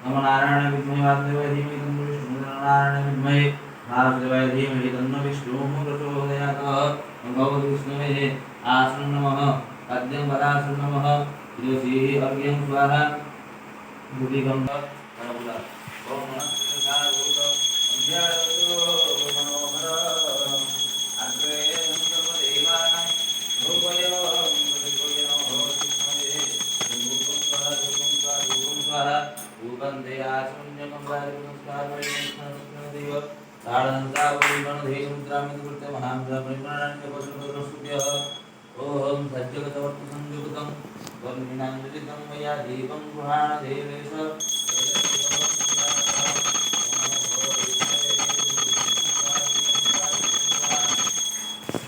नमो नारायण विद्महे वासुदेवाय धीमहि तन्नो विष्णुः नारायण विद्महे वासुदेवाय धीमहि तन्नो विष्णुः प्रचोदयात् भगवते विष्णवे आसनं नमः पद्यं पदासनं नमः शिरसि अर्घ्यं स्वाहा भूतिगं नमः ओम नमः शिवाय अध्यारो मनोहर अग्रे सर्वदेवानां रूपयो ओम सज्जगतवर्तु संयुक्तं वर्णिनांजलितं मया दीपं पुराण देवेश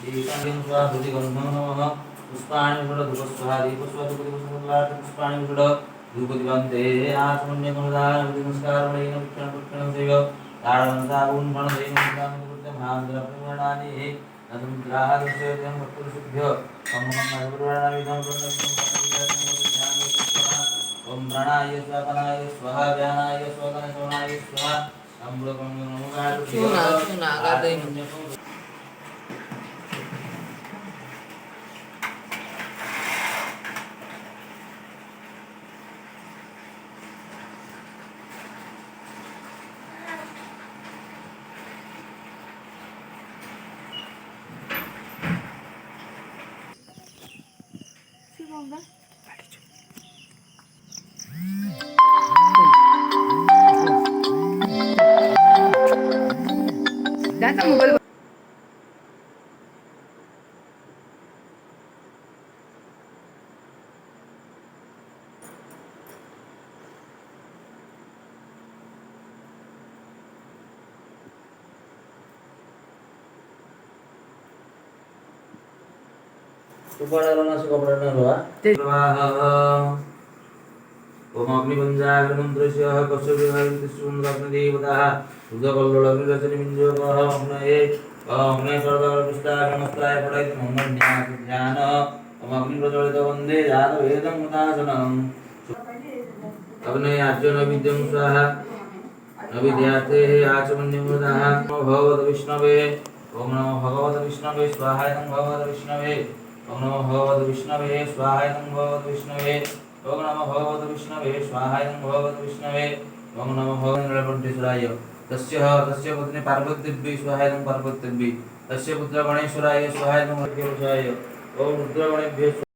दीपं स्वाहुति गन्धं नमः पुष्पाणि षडधूपस्वाहा पुष्पाणि षड धूपदिवन्ते आत्मन्यकमदानं नमस्कारमणेन विक्षणपुक्षणं सेव ताडवन्तावुन् गणदेवनामकृत्यमहान्द्रप्रमाणानि नदुन्द्राहारस्यं भक्तशुभ्य ओम प्राणाय स्वापनाय स्वाहा व्यानाय स्वगणशोनाय स्वाहा अमृतं नमोगाय सुना गादे Data मोबाईल उपहारांना कपड्यांना रोवा ओम अग्निपंचाग्निमंत्रस्य कस्यविहरितसुन्दरदेवताः रुद्रकल्लोलग्निरचनिमिञ्जोपः अग्नये अग्ने सर्वकल्पिष्टाग्नमस्त्राय पठयति मङ्गलज्ञान ओम अग्निप्रज्वलित वन्दे जातवेदं मुदासनम् अग्ने आज्यनविद्यं स्वाहा नविद्यार्थेः आचमन्यमुदाः नमो भगवते विष्णवे ओम नमो भगवते विष्णवे स्वाहायं भगवते विष्णवे ओम नमो भगवते विष्णवे स्वाहायं भगवते विष्णवे ओम नमो भगवते विष्णवे स्वाहायं भगवते विष्णवे ओम नमो भगवते नीलकण्ठेश्वराय तस्य पत्नी पार्वतीभ्यै स्वाहायं पार्वतीभ्यै तस्य पुत्र गणेश्वराय स्वाहायं गणेश्वराय ओम रुद्रगणेभ्यो